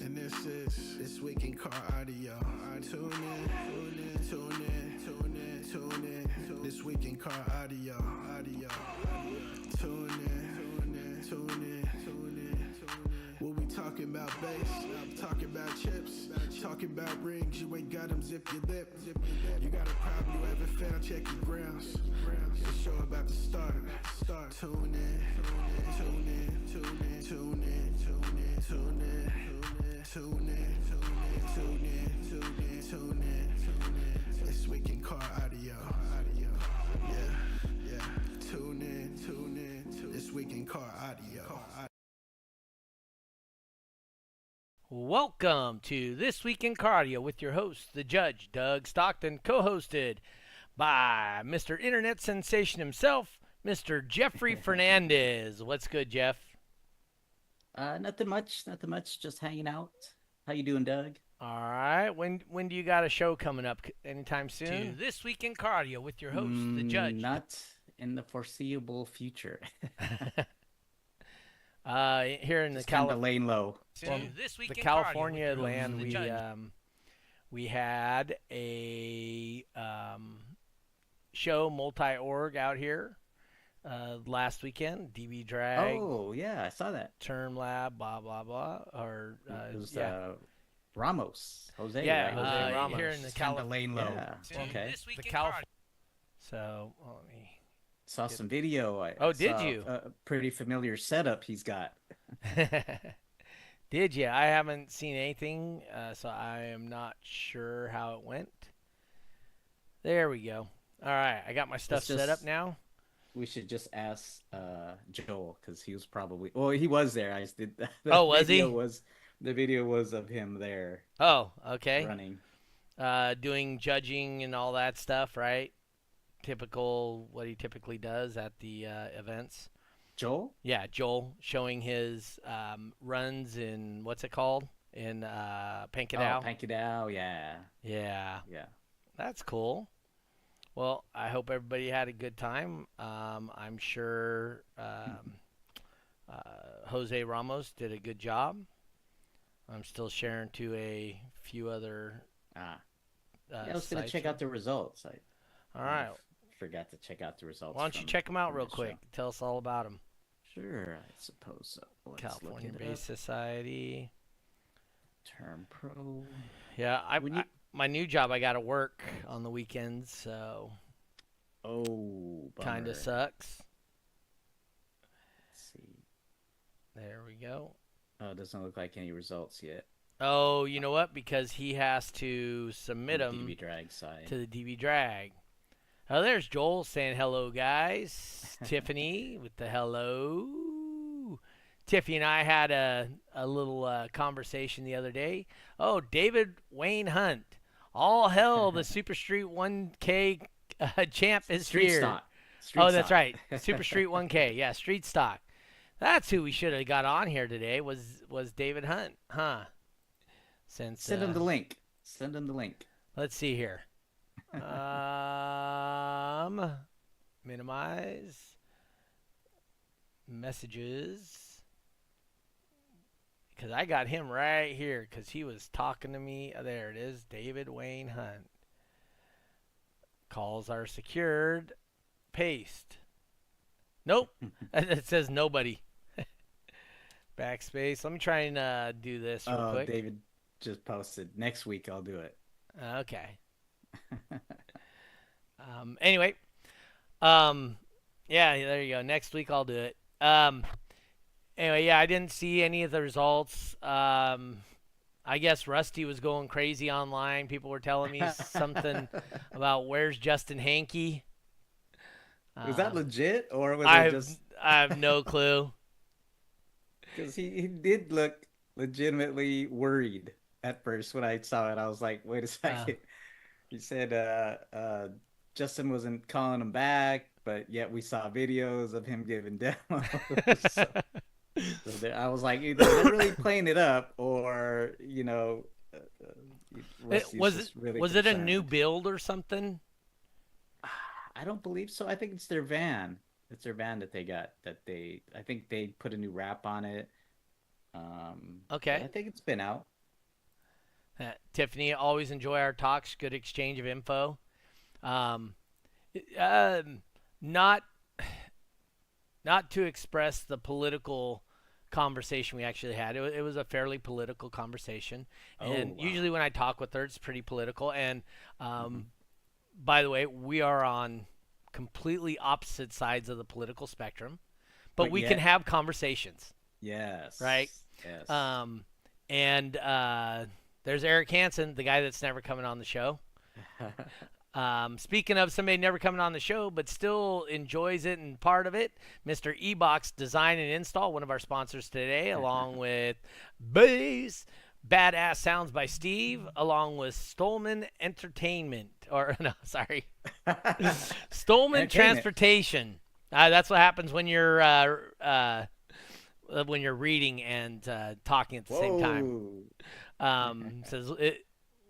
And this is This Week in Car Audio. Tune in. This Week in Car Audio. Tune in. We'll be talking about bass, talking about chips, talking about rings. You ain't got them, zip your lip. You got a problem you haven't found, check your grounds. The show about to start. Tune in. This Week in Car Audio. Yeah. Tune in. This Week in Car Audio. Welcome to This Week in Cardio with your host, the Judge, Doug Stockton, co-hosted by Mr. Internet Sensation himself, Mr. Jeffrey Fernandez. What's good, Jeff? Nothing much. Just hanging out. How you doing, Doug? All right. When do you got a show coming up? Anytime soon? To This Week in Cardio with your host, the Judge. Not in the foreseeable future. Here in Just the laying low. Well, the California land, we had a show multi-org out here last weekend. DB Drag. Oh yeah, I saw that. Term Lab, blah blah blah. Or it was Ramos, Jose. Yeah, right? Jose Ramos. Here in the California laying low. Yeah. Okay. The California. So let me. Saw some video. Did you? A pretty familiar setup he's got. Did you? I haven't seen anything, so I am not sure how it went. There we go. All right, I got my stuff set up now. We should just ask Joel, because he was probably... Well, he was there. I just did... Was he? The video was of him there. Oh, okay. Running. Doing judging and all that stuff, right? What he typically does at the events. Joel? Yeah, Joel showing his runs in, what's it called? In Pankadao. Oh, Pankadao, yeah. Yeah. That's cool. Well, I hope everybody had a good time. I'm sure Jose Ramos did a good job. I'm still sharing to a few other I was going to check out the results. All right. Forgot to check out the results. Why don't you check them out real quick? Tell us all about them. Sure, I suppose so. California Bass Society. Term Pro. Yeah, my new job, I got to work on the weekends, so. Oh, kind of sucks. Let's see. There we go. Oh, it doesn't look like any results yet. Oh, you know what? Because he has to submit them DB Drag side. To the DB Drag. Oh, there's Joel saying hello, guys. Tiffany with the hello. Tiffany and I had a little conversation the other day. Oh, David Wayne Hunt. All hell, the Super Street 1K champ is Street here. Stock. That's right. Super Street 1K. Yeah, Street Stock. That's who we should have got on here today was David Hunt. Huh. Send him the link. Let's see here. Minimize messages, because I got him right here because he was talking to me. There it is. David Wayne Hunt. Calls are secured. Paste. Nope. It says nobody. Backspace. Let me try and do this real quick. David just posted. Next week I'll do it. Okay. Anyway, yeah, there you go. Next week I'll do it. Anyway, yeah, I didn't see any of the results. I guess Rusty was going crazy online. People were telling me something about where's Justin Hankey. Was that legit, or was it just? I have no clue. Because he did look legitimately worried at first when I saw it. I was like, wait a second. He said Justin wasn't calling him back, but yet we saw videos of him giving demos. So I was like, either they're really playing it up, or was it a new build or something? I don't believe so. I think it's their van. It's their van that they got. I think they put a new wrap on it. But Okay. I think it's been out. Tiffany, always enjoy our talks. Good exchange of info. Um, um, not not to express the political conversation we actually had. It was a fairly political conversation, Oh and wow. usually when I talk with her, it's pretty political. And Hmm. by the way, we are on completely opposite sides of the political spectrum, but But we can yet, have conversations, right? yes, yes. Um, and there's Eric Hansen, the guy that's never coming on the show. Speaking of somebody never coming on the show, but still enjoys it and part of it, Mr. Ebox Design and Install, one of our sponsors today, along with Bass, Badass Sounds by Steve, along with Stolman Entertainment. Or, no, sorry, Stolman Entertainment. Transportation. That's what happens when you're reading and talking at the same time. Whoa. Says,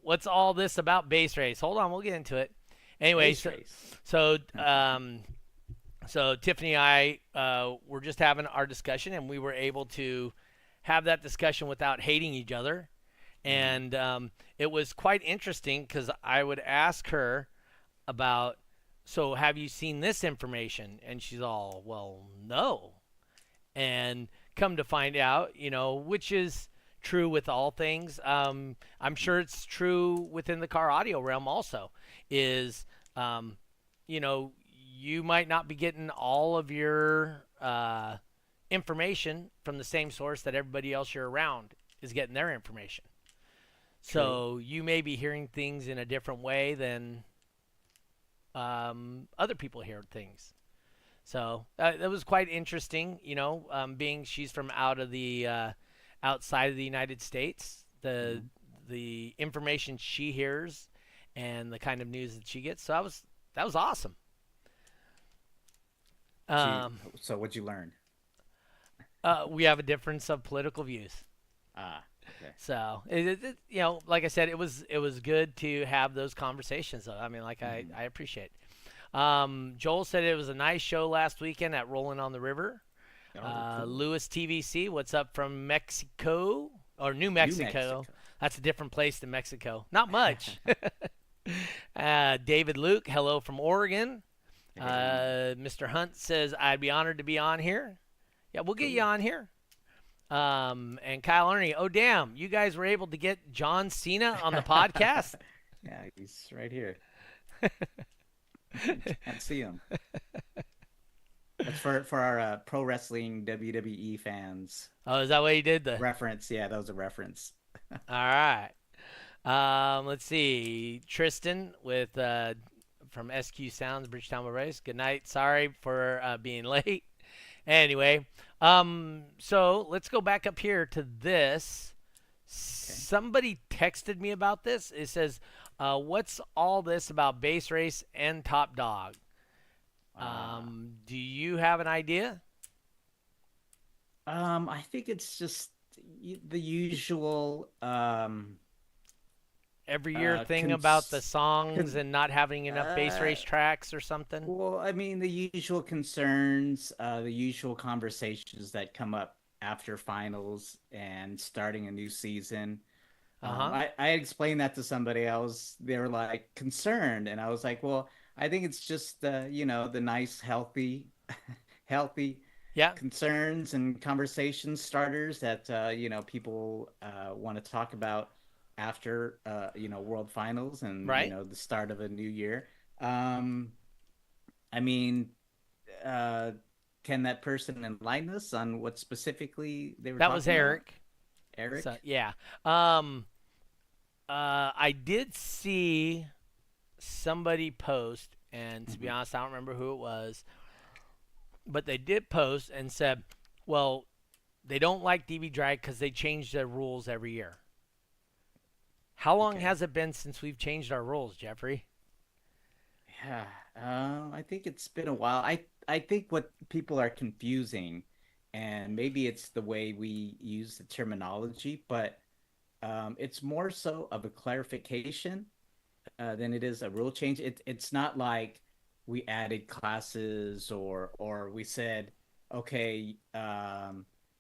what's all this about base race? Hold on, we'll get into it. Anyway, Base so race. so um, so Tiffany and I were just having our discussion, and we were able to have that discussion without hating each other, Hmm. and it was quite interesting because I would ask her about, so have you seen this information? And she's all, well, no. And come to find out, which is true with all things. I'm sure it's true within the car audio realm also. Is um, you might not be getting all of your information from the same source that everybody else you're around is getting their information. True. So you may be hearing things in a different way than other people hear things. So that was quite interesting, being she's from out of the outside of the United States, Hmm. the information she hears and the kind of news that she gets. So that was awesome. Did you, Um, so what'd you learn? we have a difference of political views. Ah, okay. So like I said, it was good to have those conversations. I mean, like Hmm. I appreciate. Joel said it was a nice show last weekend at Rolling on the River. Oh, cool. Lewis TVC, what's up from Mexico or New New Mexico? Mexico. That's a different place than Mexico. Not much. David Luke, hello from Oregon. Hey, Mr. Hunt says, I'd be honored to be on here. Yeah, we'll get you cool. on here. And Kyle Ernie, oh, damn, you guys were able to get John Cena on the podcast? Yeah, he's right here. Can't see him. That's for our pro wrestling WWE fans. Oh, is that what he did? Reference. Yeah, that was a reference. All right. Let's see. Tristan with from SQ Sounds, Bridgetown Race. Good night. Sorry for being late. Anyway, so let's go back up here to this. Okay. Somebody texted me about this. It says, "What's all this about base race and top dog?" Uh, Do you have an idea? I think it's just the usual Every year thing about the cons songs con and not having enough base uh race tracks or something? well, I mean the usual concerns, the usual conversations that come up after finals and starting a new season. Uh huh. I explained that to somebody. They were like concerned, and I was like, well, I think it's just the nice, healthy, healthy Yeah. concerns and conversation starters that people want to talk about after World Finals and Right. the start of a new year. Um, I mean, uh, can that person enlighten us on what specifically they were That was talking about? Eric. So Eric? yeah. Um, I did see somebody post, and to be Hmm. honest, I don't remember who it was, but they did post and said, "Well, they don't like DB drag because they change their rules every year." How long Okay. has it been since we've changed our rules, Jeffrey? Yeah, I think it's been a while. I think what people are confusing, and maybe it's the way we use the terminology, but it's more so of a clarification than it is a rule change. It's not like we added classes or we said, okay,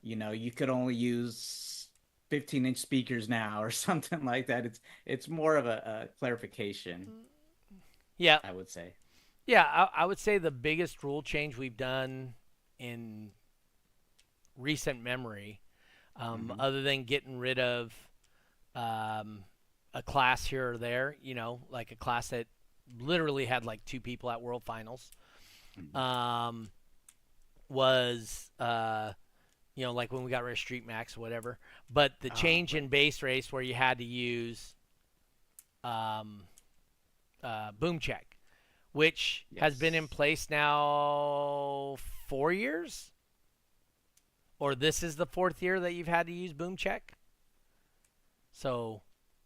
you could only use 15-inch speakers now or something like that. It's more of a clarification, Yeah, I would say. yeah. I would say the biggest rule change we've done in recent memory, Hmm. other than getting rid of a class here or there, like a class that literally had like two people at World Finals, Hmm. um, was like when we got rid of Street Max or whatever. But the change Right. in base race where you had to use um, boom check, which has been in Yes. place now 4 years, or this is the fourth year that you've had to use boom check. So,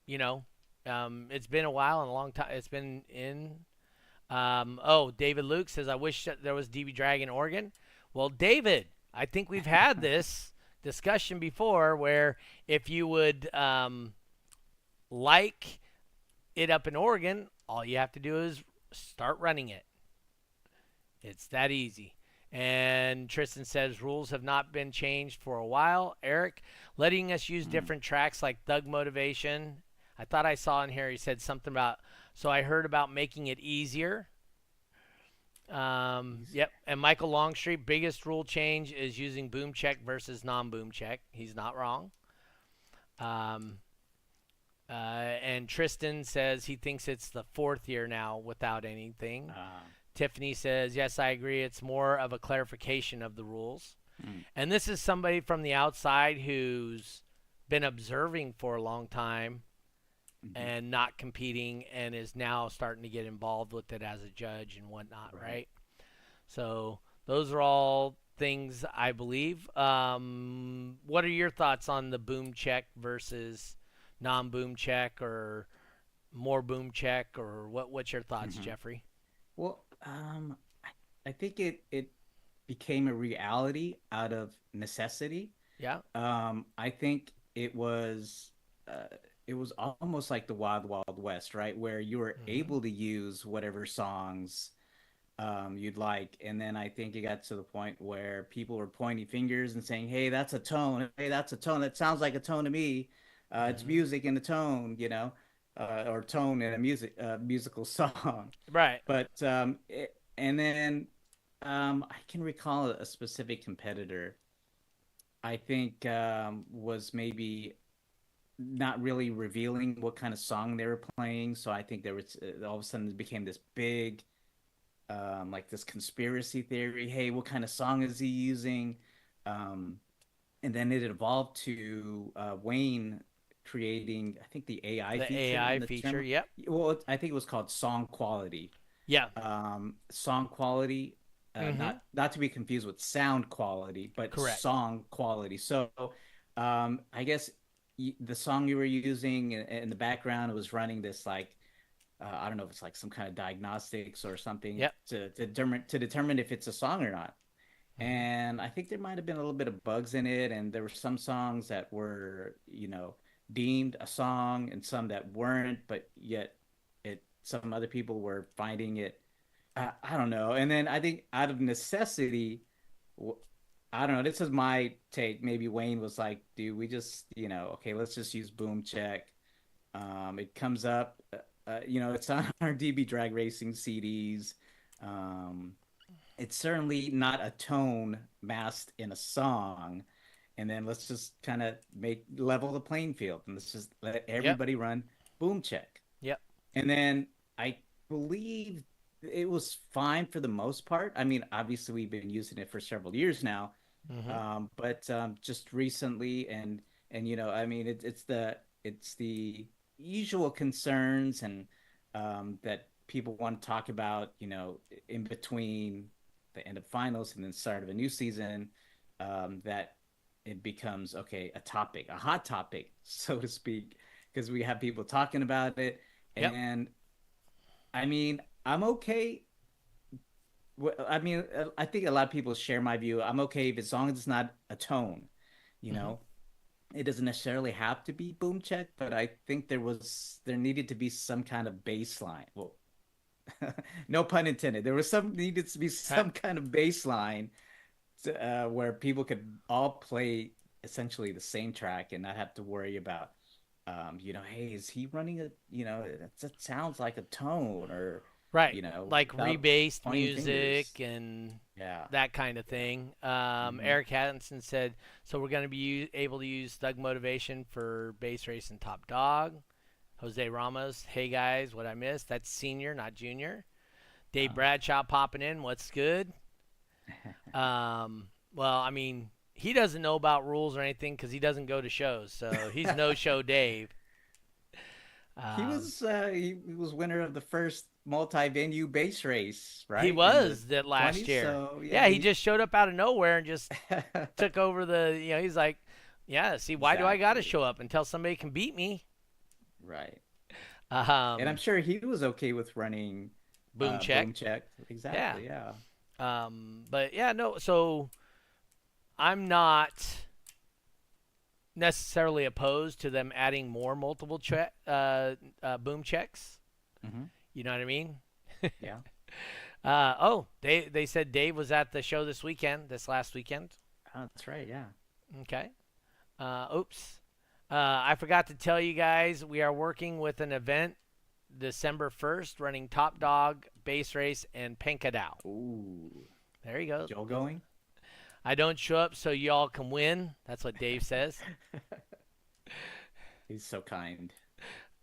you know, it's been a while and a long time. It's been in. David Luke says, I wish that there was DB Drag in Oregon. Well, David, I think we've had this discussion before where if you would like it up in Oregon, all you have to do is start running it. It's that easy. And Tristan says rules have not been changed for a while. Eric, letting us use Mm. different tracks like Thug Motivation. I thought I saw in here he said something about, so I heard about making it easier. Easier. Yep. And Michael Longstreet, biggest rule change is using boom check versus non boom check. He's not wrong. Um, and Tristan says he thinks it's the fourth year now without anything. Uh, Tiffany says, yes, I agree. It's more of a clarification of the rules. mm. And this is somebody from the outside who's been observing for a long time Hmm. and not competing and is now starting to get involved with it as a judge and whatnot, Right. right? So those are all things I believe. What are your thoughts on the boom check versus non-boom check or more boom check or what's your thoughts, Hmm. Jeffrey? Well, I think it became a reality out of necessity. Yeah. I think uh, it was almost like the Wild Wild West, right? Where you were Mhm. able to use whatever songs you'd like. And then I think it got to the point where people were pointing fingers and saying, "Hey, that's a tone. Hey, that's a tone. That sounds like a tone to me. It's Mhm. music in a tone, or tone in a musical song." Right. But and then I can recall a specific competitor. I think was maybe not really revealing what kind of song they were playing. So I think there was all of a sudden it became this big like this conspiracy theory. Hey, what kind of song is he using? Um, and then it evolved to Wayne creating, I think, the AI The feature in AI the feature. term. Yep. Well, I think it was called song quality. Yeah. Song quality, Mhm. not to be confused with sound quality, but Correct. song quality. So, I guess the song you were using in the background, it was running this like I don't know if it's like some kind of diagnostics or something Yep. to determine if it's a song or not. Mhm. And I think there might have been a little bit of bugs in it, and there were some songs that were, deemed a song, and some that weren't, but yet some other people were finding it. I don't know. And then I think out of necessity, I don't know. This is my take. Maybe Wayne was like, "Dude, we just, okay, let's just use Boom Check." It comes up, it's on our DB Drag Racing CDs. Um, it's certainly not a tone masked in a song. And then let's just kind of make level the playing field and let's just let Yep. everybody run Boom Check. Yep. And then I believe it was fine for the most part. I mean, obviously we've been using it for several years now, Mhm. but just recently, and I mean, it's the usual concerns and that people want to talk about, in between the end of finals and then start of a new season, that it becomes okay, a hot topic, so to speak, because we have people talking about it, Yep. and I mean, I'm okay. I mean, I think a lot of people share my view. I'm okay if as long as it's not a tone, you Mhm. know. It doesn't necessarily have to be boom check, but I think there needed to be some kind of baseline. Well, no pun intended. There was some needed to be Ha- some kind of baseline where people could all play essentially the same track and not have to worry about, hey, is he running a, that sounds like a tone, or, Right. Like without rebased pointing music fingers. and Yeah. that kind of thing. Hmm. Eric Hansen said, so we're going to be able to use Thug Motivation for Bass Race and Top Dog. Jose Ramos, hey guys, what I missed? That's senior, not junior. Dave Oh. Bradshaw popping in, what's good? Well, I mean, he doesn't know about rules or anything because he doesn't go to shows, so he's no show Dave. He Um, was he was winner of the first multi-venue bass race, he right? In the was that last 20s. year. So yeah, Yeah, he just showed up out of nowhere and just took over the. He's like, yeah. See, why do I got to exactly. show up until somebody can beat me? Right. And I'm Um, sure he was okay with running boom check. boom check. Yeah. Exactly, yeah. But yeah, no. So I'm not necessarily opposed to them adding more multiple boom checks. Hmm. You know what I mean? Yeah. They said Dave was at the show this last weekend. Oh, that's right, yeah. Okay. Oops. I forgot to tell you guys we are working with an event December 1st running Top Dog, Base Race, and Penkadao. Ooh. There you go. Joe going? I don't show up so y'all can win. That's what Dave says. He's so kind.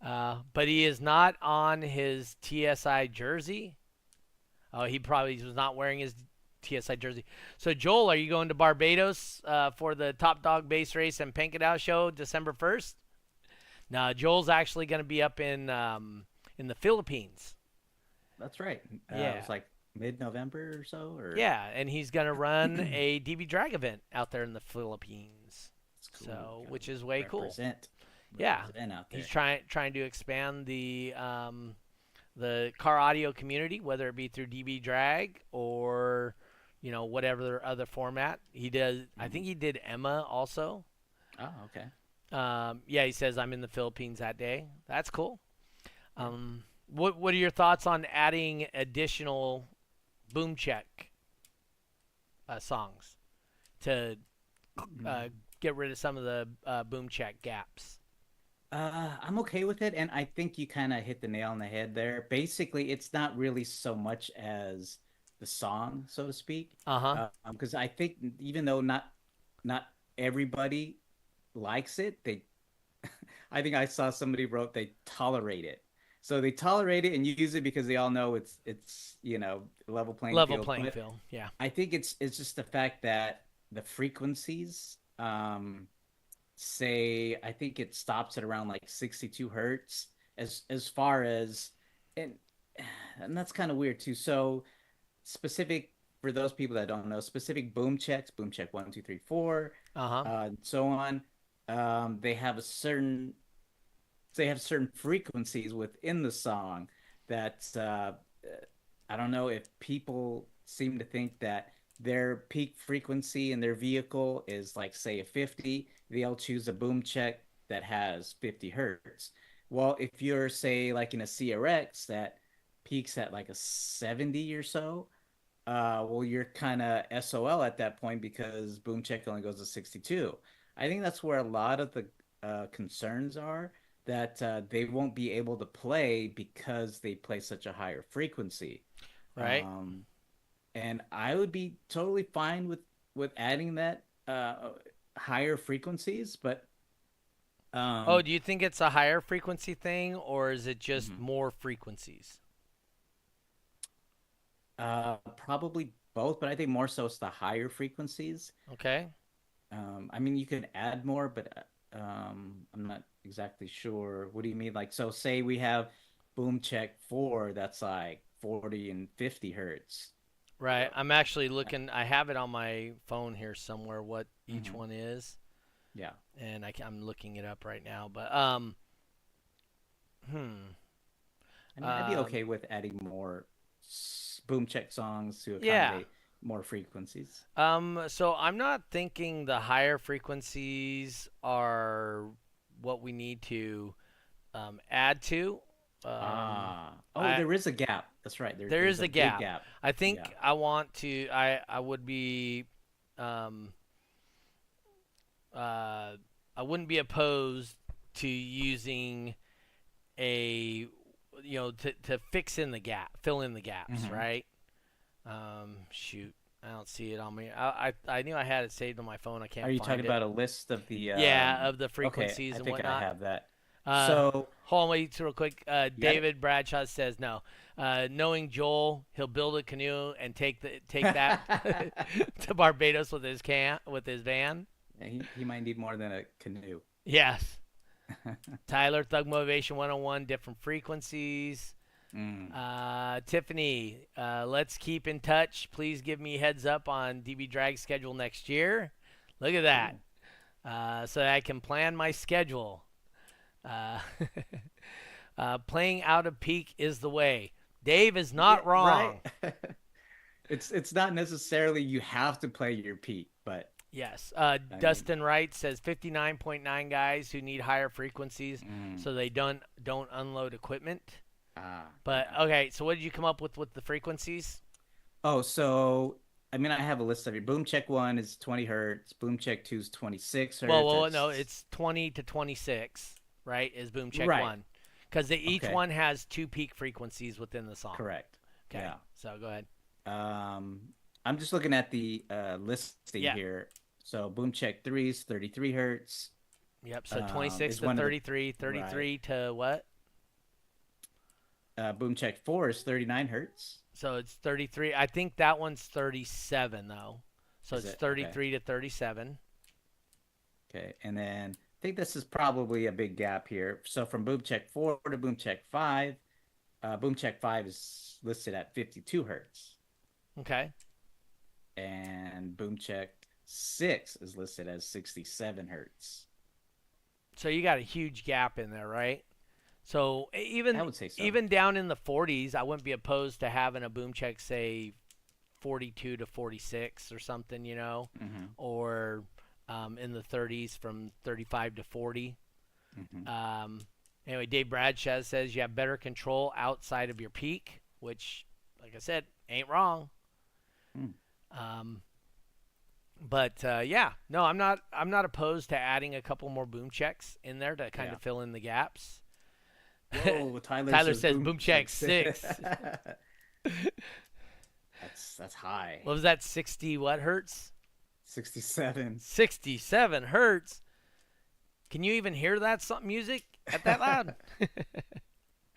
But he is not on his TSI jersey. Oh, he probably was not wearing his TSI jersey. So, Joel, are you going to Barbados for the Top Dog Base Race and Penkadao show December 1st? No, Joel's actually going to be up in the Philippines. That's right. It Yeah. was like mid-November or so, or Yeah, and he's going to run a DB Drag event out there in the Philippines. it's cool. So, Gotta which is way cool. represent Yeah, represent out he's there. trying to expand the car audio community, whether it be through DB Drag or whatever other format he does. I Hmm. think he did Emma also. Oh, okay. Yeah, he says I'm in the Philippines that day. That's cool. Yeah. What are your thoughts on adding additional boom check songs to uh, Mm. get rid of some of the boom check gaps? I'm okay with it, and I think you kind of hit the nail on the head there. Basically, it's not really so much as the song, so to speak, Uh huh. because I think even though not everybody likes it, I think I saw somebody wrote they tolerate it. So they tolerate it and use it because they all know it's level playing Level field. playing But field. Yeah. I think it's just the fact that the frequencies, say I think it stops at around like 62 hertz as far as, and and that's kind of weird too. So specific for those people that don't know, specific boom checks, boom check 1, 2, 3, 4, Uh huh. and so on. They have a certain they have certain frequencies within the song that I don't know if people seem to think that their peak frequency in their vehicle is like say a 50, they'll choose a boom check that has 50 hertz. Well, if you're say like in a CRX that peaks at like a 70 or so, well, you're kind of SOL at that point because boom check only goes to 62. I think that's where a lot of the concerns are, that they won't be able to play because they play such a higher frequency. Right. Um, and I would be totally fine with adding that higher frequencies, but Oh, um, do you think it's a higher frequency thing or is it just mhm. more frequencies? Probably both, but I think more so it's the higher frequencies. Okay. I mean, you can add more, but I'm not exactly sure. What do you mean? Like, so say we have boom check 4, that's like 40 and 50 hertz. Right. Uh, I'm actually looking. I have it on my phone here somewhere what each mhm. one is, Yeah. and I'm looking it up right now. But hmm. I mean, I'd be Um, okay with adding more boom check songs to yeah. accommodate more frequencies. So I'm not thinking the higher frequencies are what we need to add to. Um, Oh, I there is a gap. That's right. There There's is a a big gap. gap. I Yeah. think I want to. I would be. I wouldn't be opposed to using a to fill in the gaps, Mm-hmm. right? Shoot, I don't see it on me. I knew I had it saved on my phone. I Are can't you talking find it. about a list of the? Yeah, of the Okay, frequencies I and think I whatnot. have that. Uh, So Hold on, wait, real quick. you got it. David Bradshaw says no. Knowing Joel, he'll build a canoe and take that to Barbados with his van. Yeah, he might need more than a canoe. Yes. Tyler, Thug Motivation 101, different frequencies. Mm. Tiffany, let's keep in touch. Please give me heads up on DB Drag schedule next year. Look at that. Cool. So that I can plan my schedule. Uh, playing out of peak is the way. Dave is Yeah, not right. wrong. It's not necessarily you have to play your peak, but Yes. I mean, Dustin Wright says 59.9 guys who need higher frequencies mm, so they don't unload equipment. But yeah. okay, so what did you come up with the frequencies? Oh, so I mean, I have a list of your boom check one is 20 hertz, boom check two is 26 hertz. Well, no, That's it's 20 to 26, right? Is boom check right. one, because each Okay, one has two peak frequencies within the song. correct. Okay, Yeah. so go ahead. Um, I'm just looking at the listing Yeah. here. So boom check three is 33 hertz. Yep. So 26 Is to one of the 33, right. 33 to what? Boom check four is 39 hertz. So it's 33. I think that one's 37 though. So Is it's it? Okay. 33 to 37. Okay. And then I think this is probably a big gap here. So from boom check four to boom check five, boom check five is listed at 52 hertz. Okay. And boom check six is listed as 67 hertz. So you got a huge gap in there, right? So I even would say so. even down in the 40s, I wouldn't be opposed to having a boom check say 42 to 46 or something, Mm-hmm. or in the 30s from 35 to 40. Mm-hmm. Um, anyway, Dave Bradshaw says you have better control outside of your peak, which, like I said, ain't wrong. Mm. Um, but yeah, no, I'm not opposed to adding a couple more boom checks in there to kind Yeah. of fill in the gaps. Whoa, Tyler Tyler says says boom boom check check 6. six. That's high. What was that? 60 what hertz? 67. 67 hertz. Can you even hear that music at that loud?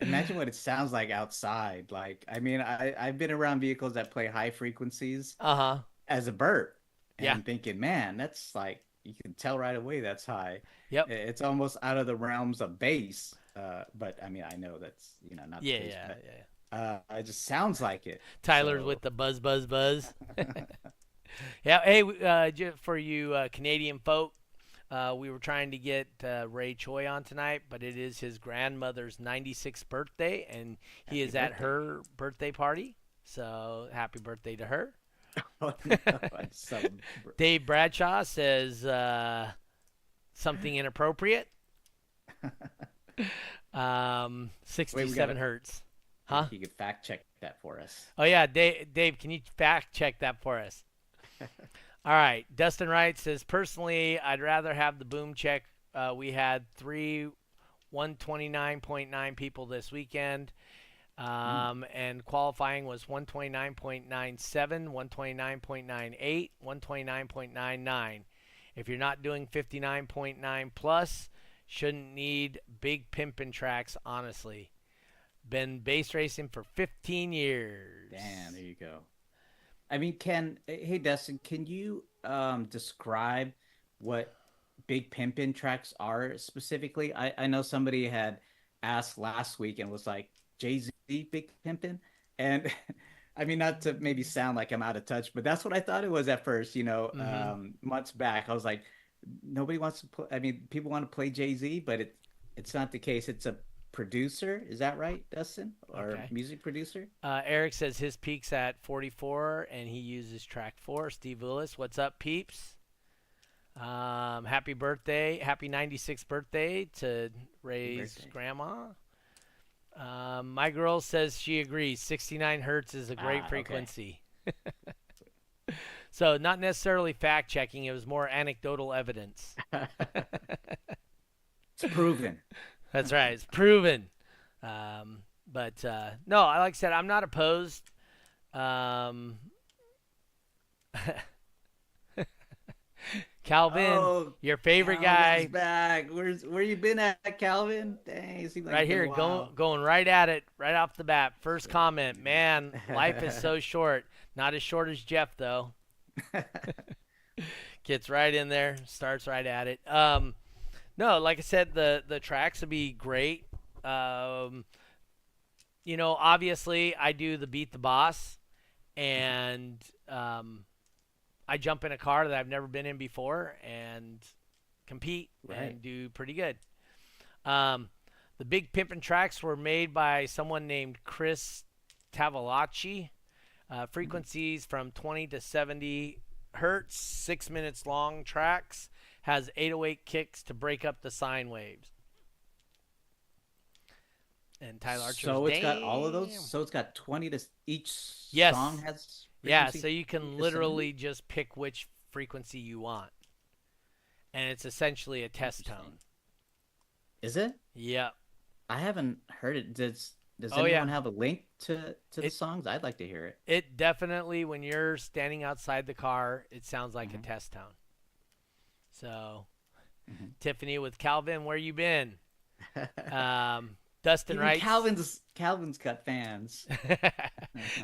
Imagine what it sounds like outside. Like, I mean, I've been around vehicles that play high frequencies Uh-huh. as a bird Yeah. and thinking, man, that's like, you can tell right away that's high. Yep. It's almost out of the realms of bass. But I mean, I know that's, not the Yeah, case, yeah, but yeah. it just sounds like it. Tyler's So, with the buzz, buzz, buzz. Yeah. Hey, for you Canadian folk, we were trying to get Ray Choi on tonight, but it is his grandmother's 96th birthday, and he happy is at birthday. her birthday party. So happy birthday to her. Oh, no, so, Dave Bradshaw says something inappropriate. wait, we 67 gotta, hertz. Huh? he could fact check that for us. Oh, yeah. Dave, can you fact check that for us? All right. Dustin Wright says, personally, I'd rather have the boom check. We had 129.9 people this weekend. And qualifying was 129.97, 129.98, 129.99. If you're not doing 59.9 plus, shouldn't need big pimpin' tracks, honestly. Been base racing for 15 years. Damn, there you go. I mean, hey Dustin, can you describe what big pimpin' tracks are specifically? I know somebody had asked last week and was like, Jay-Z big pimpin'? And I mean, not to maybe sound like I'm out of touch, but that's what I thought it was at first, Mm-hmm. months back. I was like, nobody wants to play. I mean, people want to play Jay-Z, but it's not the case. It's a producer. Is that right, Dustin? Or Okay. music producer? Eric says his peak's at 44 and he uses track 4. Steve Willis, what's up, peeps? Happy birthday. Happy 96th birthday to Happy Ray's birthday. grandma. My girl says she agrees. 69 hertz is a great Okay. frequency. So not necessarily fact checking. It was more anecdotal evidence. It's proven. That's right. It's proven. But no, like I said, I'm not opposed. Um, Calvin, Oh, your favorite Calvin's guy, back. Where you been at, Calvin? Dang, it seems like right it's been a here, while. going right at it, right off the bat. First comment, man, life is so short. Not as short as Jeff though. Gets right in there, starts right at it. No, like I said, the tracks would be great. Um, obviously I do the beat the boss, and I jump in a car that I've never been in before and compete Right. and do pretty good. Um, the big pimpin' tracks were made by someone named Chris Tavolacci. Frequencies from 20 to 70 hertz, 6 minutes long tracks, has 808 kicks to break up the sine waves. And Tyler Archer was, So it's got all of those. damn. So it's got 20 to each Yes. song has Yeah, frequency so you 20 can to 70? literally just pick which frequency you want. And it's essentially a test Interesting. tone. Is it? Yep. I haven't heard it. Does Oh, anyone yeah. have a link to the It- songs? I'd like to hear it. It definitely, when you're standing outside the car, it sounds like a Mhm. test tone. So, Mhm. Tiffany with Calvin, where you been? Dustin Even writes. Calvin's got fans.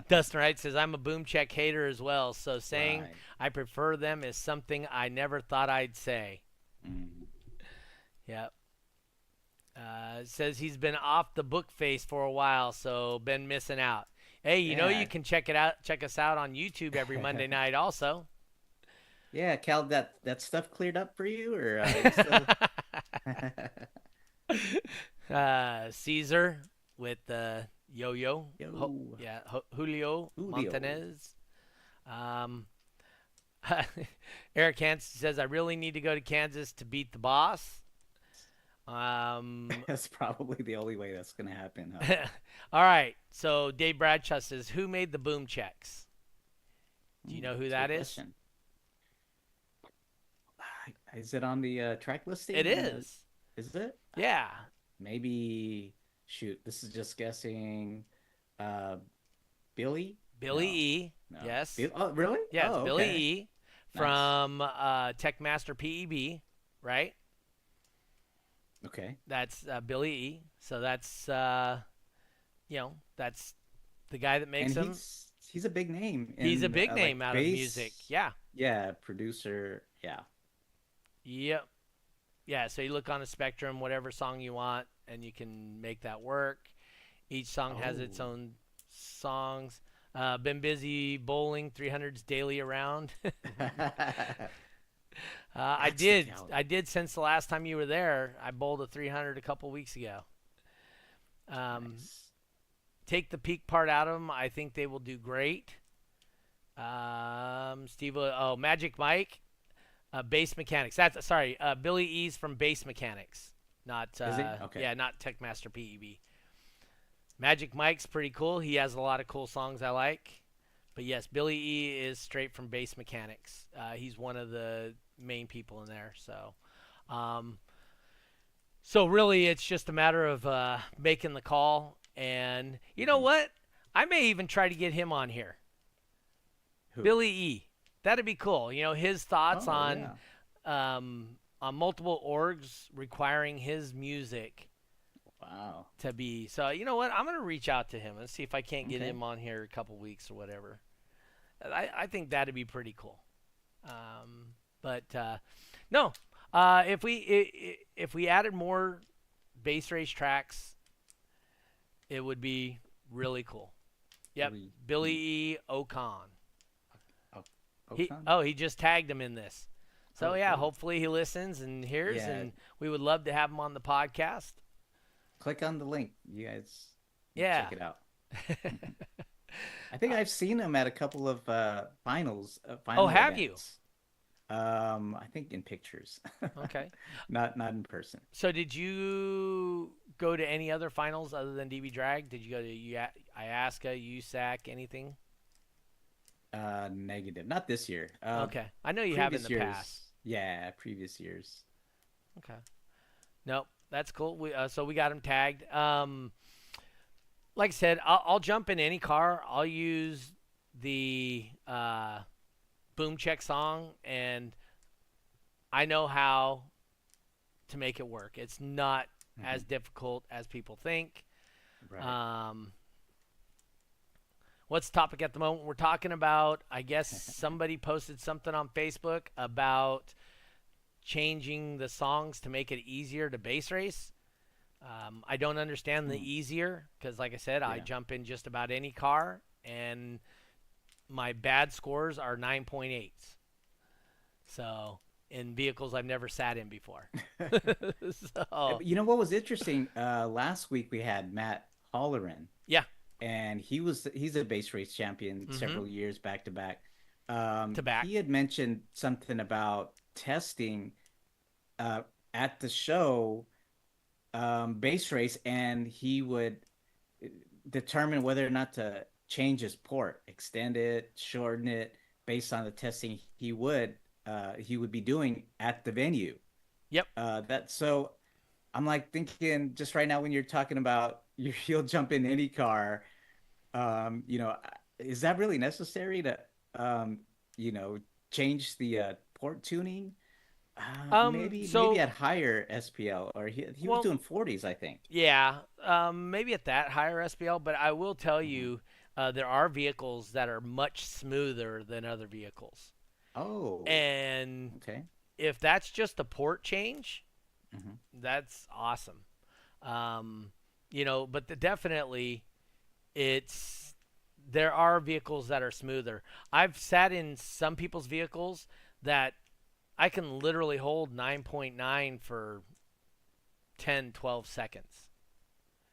Dustin Wright says, I'm a boom check hater as well, so saying Right. I prefer them is something I never thought I'd say. Mhm. Yep. Says he's been off the book face for a while, so been missing out. Hey, you know Yeah. you can check us out on YouTube every Monday night also. Yeah, Cal, that stuff cleared up for you, or you still... Caesar with Yo-Yo. Yo. Julio Julio. Montanez. Eric Hansen says, I really need to go to Kansas to beat the boss. That's probably the only way that's gonna happen. Huh? All right. So Dave Bradshaw says, who made the boom checks? Do you know who That's a that good is? question. Is it on the track listing? It is. Is it? Yeah. Maybe. Shoot, this is just guessing. Billy. Billy No, E. no. Yes. Oh, really? Yeah, it's Oh, Billy okay. E. Nice. from Techmaster PEB, right? Okay. That's Billy E. So that's that's the guy that makes And him. he's a big name. He's a in, big like, name out of bass. music. Yeah. Yeah, producer. Yeah. Yep. Yeah, so you look on a spectrum, whatever song you want, and you can make that work. Each song has its Oh. own songs. Been busy bowling 300s daily around. I That's the did. talent. I did since the last time you were there. I bowled a 300 a couple weeks ago. Nice. Take the peak part out of them. I think they will do great. Steve, Magic Mike, Bass Mechanics. That's sorry. Billy E's from Bass Mechanics, not Is he? Okay. yeah, not Techmaster PEB. Magic Mike's pretty cool. He has a lot of cool songs I like. But yes, Billy E is straight from Bass Mechanics. He's one of the main people in there. So really, it's just a matter of making the call. And you know what? I may even try to get him on here. Who? Billy E. That'd be cool. You know, his thoughts Oh, on yeah. multiple orgs requiring his music Wow. to be. So you know what? I'm gonna reach out to him and see if I can't get Okay. him on here a couple weeks or whatever. I think that'd be pretty cool. But no, if we added more bass race tracks, it would be really cool. Yep, Billy E. Ocon. Ocon? He just tagged him in this. So yeah, cool. hopefully he listens and hears, Yeah. and we would love to have him on the podcast. Click on the link. You guys Yeah. check it out. I think I've seen him at a couple of finals. Final have you? events. I think in pictures. Okay. Not in person. So did you go to any other finals other than DB Drag? Did you go to IASCA, USAC, anything? Negative. Not this year. Okay, I know you have in Previous the past. years. Yeah, previous years. Okay, nope, that's cool. So we got him tagged. Like I said, I'll jump in any car. I'll use the boom check song, and I know how to make it work. It's not as Hmm. difficult as people think. Right. Um, what's the topic at the moment? We're talking about, I guess somebody posted something on Facebook about changing the songs to make it easier to base race. I don't understand the Mm, easier because, like I said, I yeah. jump in just about any car, and my bad scores are 9.8s. So, in vehicles I've never sat in before. So, You know what was interesting? Last week we had Matt Holleran, yeah. and he's a base race champion Mm-hmm. several years back to back. To back. He had mentioned something about testing uh, at the show base race, and he would determine whether or not to change his port, extend it, shorten it, based on the testing he would be doing at the venue. Yep. That so I'm like thinking just right now when you're talking about you'll jump in any car, you know, is that really necessary to um, you know, change the port tuning? Maybe So, at higher SPL or he was well, doing 40s, I think. yeah, maybe at that higher SPL, but I will tell Mhm. you, there are vehicles that are much smoother than other vehicles. Oh, And okay. if that's just a port change, Hmm. that's awesome. Um, but definitely it's there are vehicles that are smoother. I've sat in some people's vehicles that I can literally hold 9.9 for 10, 12 seconds.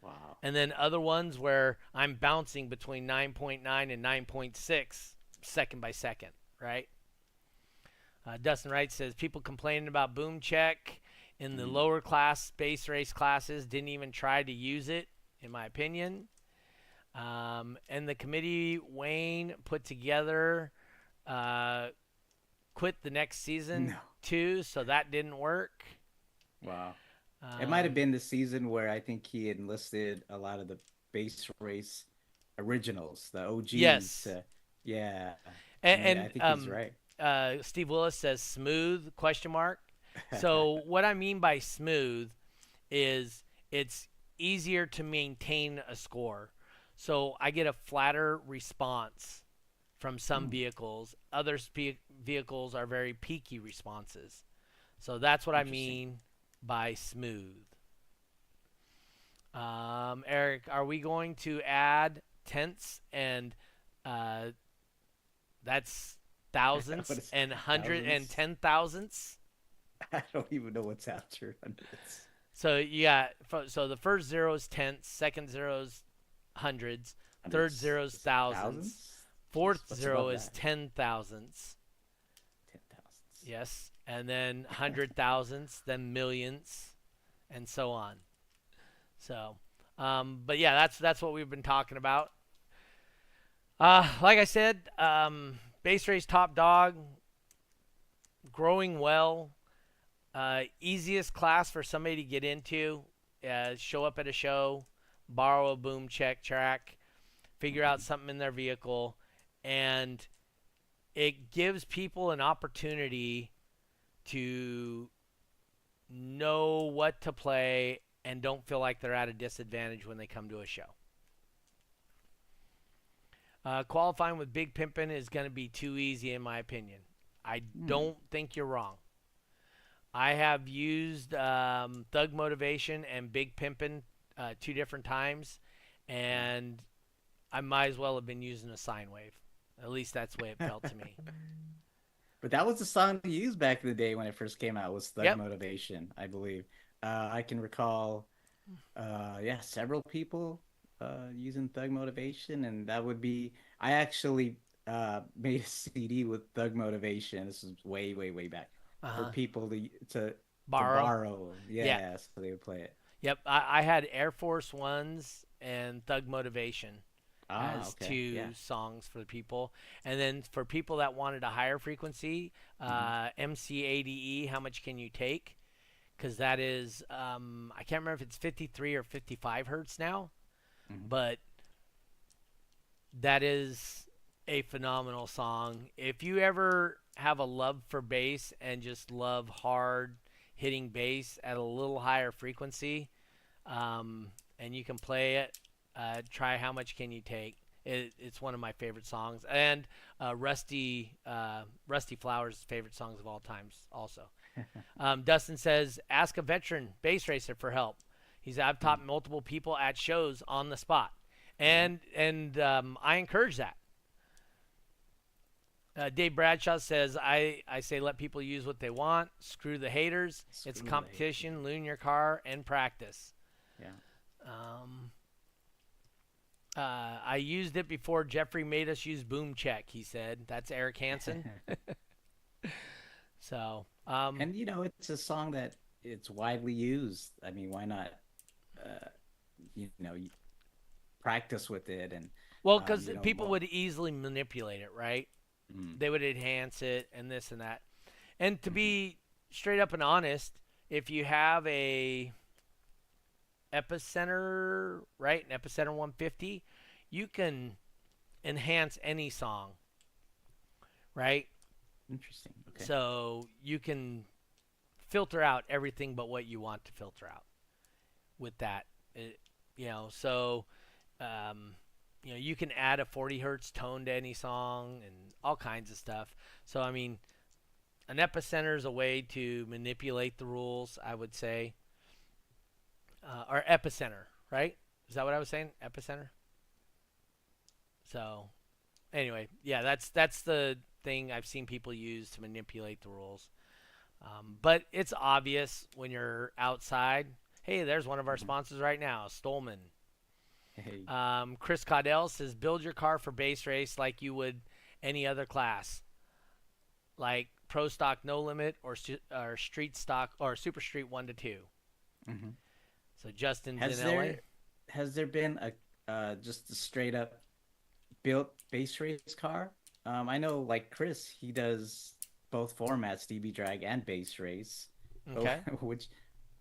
Wow. And then other ones where I'm bouncing between 9.9 and 9.6 second by second, right? Dustin Wright says people complaining about boom check in the Mm. lower class space race classes didn't even try to use it, in my opinion. And the committee Wayne put together uh, quit the next season No. too, so that didn't work. Wow. It might have Um, been the season where I think he enlisted a lot of the base race originals, the OGs yes, to, yeah. And I and think he's right. Steve Willis says smooth question mark. So what I mean by smooth is it's easier to maintain a score. So I get a flatter response from some Hmm, vehicles. Other vehicles are very peaky responses. So that's what I interesting. mean by smooth. Eric, are we going to add tenths and uh, that's What thousandths is and hundred and thousands? ten thousandths? I don't even know what's after hundreds. So you got so the first zero is tenths, second zero is hundreds, third Hundreds? zero is Is it thousands, thousands? Jeez, fourth what's zero above is that? 10 thousandths. 10,000s. Yes, and then hundred thousandths, then millions, and so on. So, but yeah, that's what we've been talking about. Like I said, base race top dog, growing well. Easiest class for somebody to get into. Show up at a show, borrow a boom check track, figure out Mhm. something in their vehicle, and it gives people an opportunity to know what to play and don't feel like they're at a disadvantage when they come to a show. Qualifying with Big Pimpin' is going to be too easy, in my opinion. I Hmm. don't think you're wrong. I have used Thug Motivation and Big Pimpin' two different times, Wow. and I might as well have been using a sine wave. At least that's the way it felt to me. But that was the song you used back in the day when it first came out was Thug Yep. Motivation, I believe. I can recall yeah, several people using Thug Motivation, and that would be I actually made a CD with Thug Motivation. This is way, way, way back Uh for huh. people to Borrow. borrow. Yeah. Yeah, so they would play it. Yep. I had Air Force Ones and Thug Motivation. Ah, has okay. two Yeah. songs for the people. And then for people that wanted a higher frequency, Hmm. MCADE, how much can you take? Because that is, I can't remember if it's 53 or 55 hertz now, Hmm. but that is a phenomenal song. If you ever have a love for bass and just love hard hitting bass at a little higher frequency, and you can play it, try How Much Can You Take. It's one of my favorite songs, and Rusty Flowers' favorite songs of all times. Also, Dustin says, "Ask a veteran bass racer for help." I've taught multiple people at shows on the spot, Yeah. and I encourage that. Dave Bradshaw says, I say let people use what they want. Screw the haters. It's Screw the hate. competition. Loon your car and practice. Yeah. Um, I used it before Jeffrey made us use Boom Check, he said. That's Eric Hansen. So, And it's a song that it's widely used. I mean, why not? Uh, you practice with it, and well, because people well, would easily manipulate it, right? mm, They would enhance it and this and that. And to mhm. be straight up and honest, if you have a epicenter, right, an epicenter 150, you can enhance any song, right? Interesting. Okay. So you can filter out everything but what you want to filter out with that. It, so you can add a 40 hertz tone to any song and all kinds of stuff. So I mean, an epicenter is a way to manipulate the rules, I would say, or epicenter, right? Is that what I was saying? Epicenter. So anyway, yeah, that's the thing I've seen people use to manipulate the rules. But it's obvious when you're outside. Hey, there's one of our Mhm. sponsors right now, Stolman. Hey. Chris Caudell says, build your car for base race like you would any other class, like Pro Stock No Limit or Street Stock or Super Street 1 to 2. Hmm. So Justin's Has in LA. there been a just a straight up built base race car? I know like Chris, he does both formats, DB drag and base race, Okay. which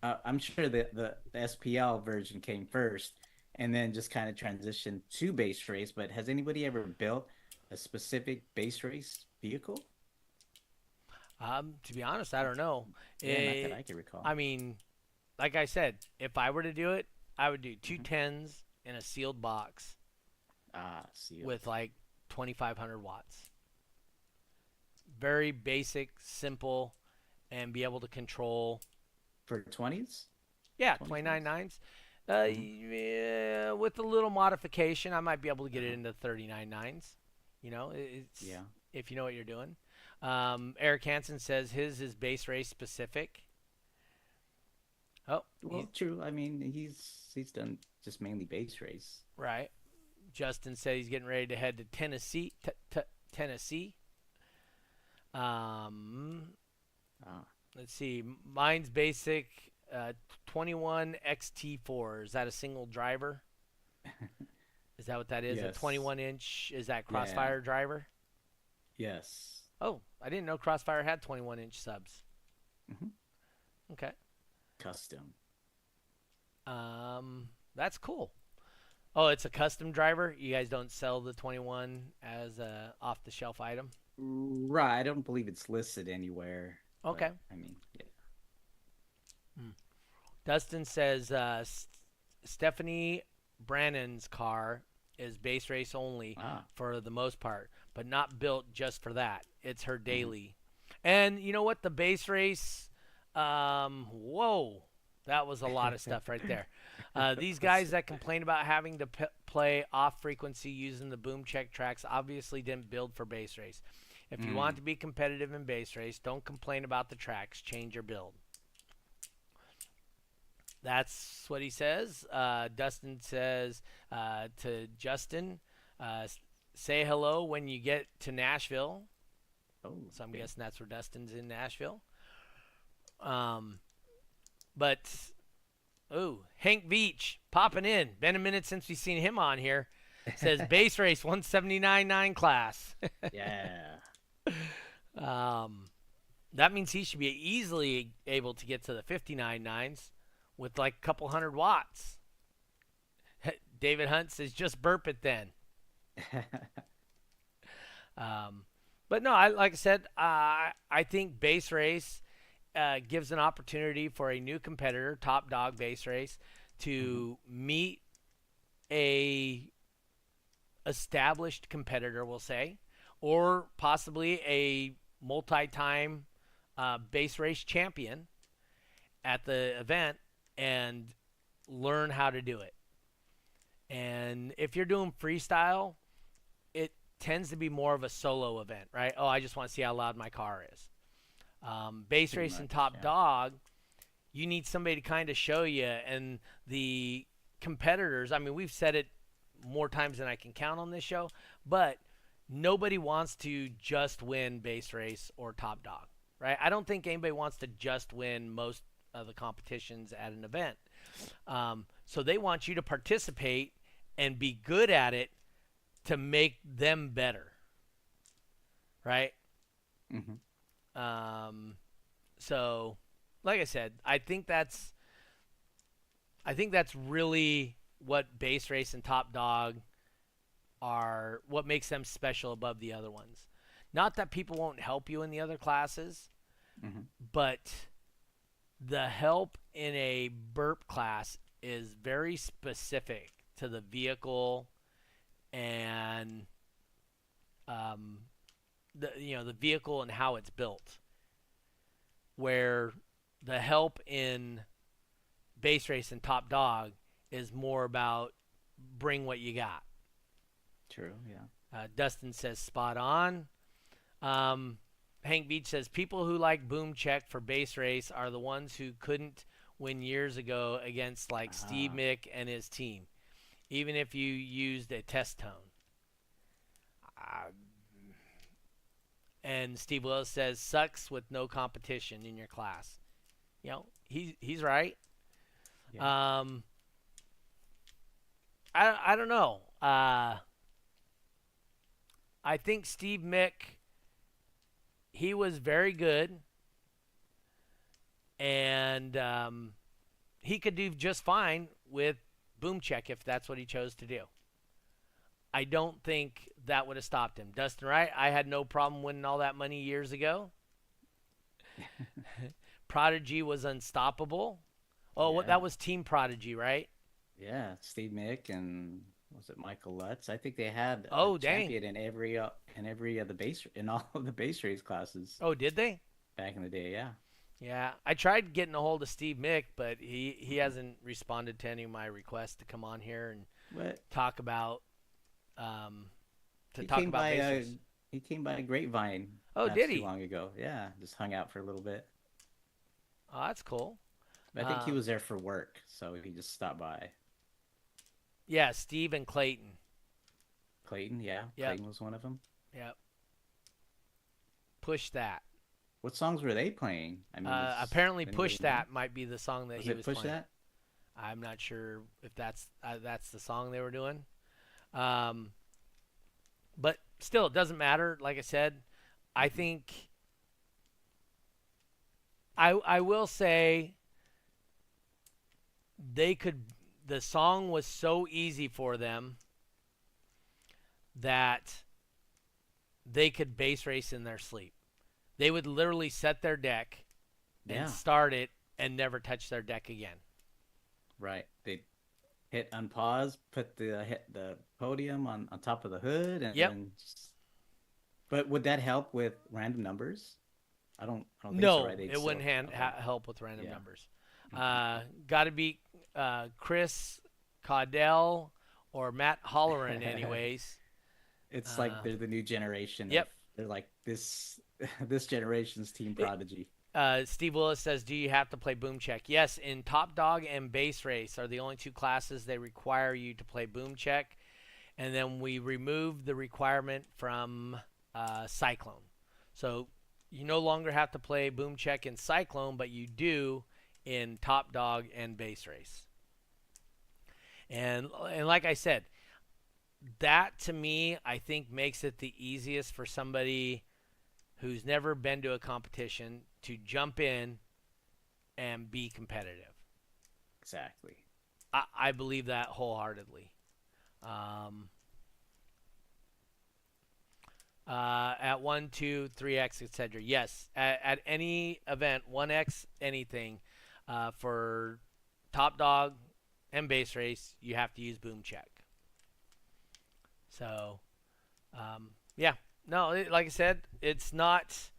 I'm sure the SPL version came first and then just kind of transitioned to base race. But has anybody ever built a specific base race vehicle? To be honest, I don't know. Yeah, not that It, I can recall. I mean, like I said, if I were to do it, I would do two Hmm. tens in a sealed box Ah, sealed with like 2,500 watts. Very basic, simple, and be able to control. for 20s, Yeah, 29 25s. nines. Hmm. Yeah, with a little modification, I might be able to get it Uh-huh. into 39 nines. It's Yeah. if you know what you're doing. Eric Hansen says his is base race specific. Oh, Well, true. I mean, he's done just mainly base race. right. Justin said he's getting ready to head to Tennessee. Tennessee. Um, Ah, let's see. Mine's basic. 21 XT4. Is that a single driver? Is that what that is? A yes. 21 inch? Is that Yeah. Crossfire driver? Yes. Oh, I didn't know Crossfire had 21 inch subs. Hmm. Okay. Custom. That's cool. Oh, it's a custom driver. You guys don't sell the 21 as a off the shelf item. Right. I don't believe it's listed anywhere, Okay. but I mean, yeah. Hmm. Dustin says Stephanie Brannon's car is base race only Ah. for the most part, but not built just for that. It's her Hmm. daily. And you know what? The base race, whoa, that was a lot of stuff right there. These That's guys that complain about having to play off frequency using the boom check tracks obviously didn't build for base race. If you want mm, to be competitive in base race, don't complain about the tracks. Change your build. That's what he says. Dustin says to Justin, uh, say hello when you get to Nashville. oh, So I'm okay. guessing that's where Dustin's in Nashville. Um, but Hank Veach popping in. Been a minute since we've seen him on here. Says base race 179.9 class. Yeah. um, that means he should be easily able to get to the 59.9s with like a couple hundred watts. David Hunt says just burp it then. Um, but no, like I said, I think base race gives an opportunity for a new competitor, Top Dog Base Race, to meet a established competitor, we'll say, or possibly a multi-time base race champion at the event and learn how to do it. And if you're doing freestyle, it tends to be more of a solo event, right? Oh, I just want to see how loud my car is. Base Pretty race and much, Top yeah. Dog, you need somebody to kind of show you. And the competitors, I mean, we've said it more times than I can count on this show, but nobody wants to just win base race or Top Dog, right? I don't think anybody wants to just win most of the competitions at an event. So they want you to participate and be good at it to make them better, right? Hmm. So, like I said, I think that's really what base race and Top Dog are, what makes them special above the other ones. Not that people won't help you in the other classes, Hmm. but the help in a burp class is very specific to the vehicle and the vehicle and how it's built. Where the help in base race and Top Dog is more about bring what you got. True. Yeah. Dustin says spot on. Hank Beach says people who like Boom Check for base race are the ones who couldn't win years ago against like Steve Ah. Mick and his team, even if you used a test tone. Uh, and Steve Willis says sucks with no competition in your class. He's right. Yeah. Um, I don't know. I think Steve Mick, he was very good, and he could do just fine with Boom Check if that's what he chose to do. I don't think that would have stopped him. Dustin Wright, I had no problem winning all that money years ago. Prodigy was unstoppable. Oh, what, Yeah. that was Team Prodigy, right? Yeah. Steve Mick and was it Michael Lutz? I think they had a Oh, dang. champion in every of the base in all of the base race classes Oh, did they? back in the day. Yeah. Yeah, I tried getting a hold of Steve Mick, but he hasn't responded to any of my requests to come on here and But talk about um, he talk came about by bases. he came by Grapevine Oh, not did too he? long ago. Yeah, just hung out for a little bit. Oh, that's cool. I think he Um, was there for work, so he just stopped by. yeah, Steve and Clayton. Clayton, yeah, Yep, Clayton was one of them. yep. Push that. What songs were they playing? I mean, Apparently, does anybody Push know? That might be the song that Was he it was Push playing. That? I'm not sure if that's the song they were doing. Um, but still, it doesn't matter. Like I said, I Hmm. think I will say they could. The song was so easy for them that they could base race in their sleep. They would literally set their deck and Yeah, start it and never touch their deck again. right. They hit unpause, put hit the podium on top of the hood, and Yep. then. But would that help with random numbers? I don't think so, right? No, They'd it wouldn't still okay. help with random Yeah. numbers. Okay. Got to be Chris Caudell or Matt Holleran, anyways. It's like Uh, they're the new generation of yep. they're like this this generation's team It, prodigy. Steve Willis says, "Do you have to play Boom Check?" Yes, in Top Dog and Base Race are the only two classes they require you to play Boom Check, and then we removed the requirement from Cyclone. So you no longer have to play Boom Check in Cyclone, but you do in Top Dog and Base Race. And like I said, that to me, I think makes it the easiest for somebody who's never been to a competition to jump in and be competitive. Exactly. I believe that wholeheartedly. Um, at 1, 2, 3x, etc. Yes, at any event, 1x anything, for top dog and base race, you have to use boom check. So, yeah, no, like I said, it's not.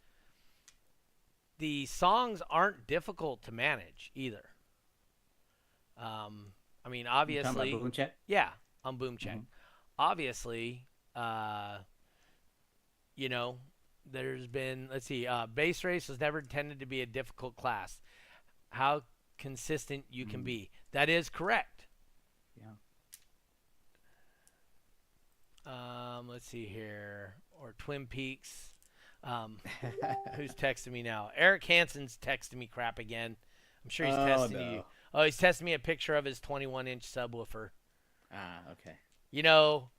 The songs aren't difficult to manage either. I mean, You talking about obviously, boom check? yeah, on boom check. Hmm. Obviously, uh, you know, there's been, let's see, base race has never tended to be a difficult class. How consistent you can Mm. be. That is correct. Yeah. Let's see here. Or Twin Peaks. Um, who's texting me now? Eric Hansen's texting me crap again. I'm sure he's Oh testing you. no. Oh, he's testing me a picture of his 21-inch subwoofer. Ah, okay. You know,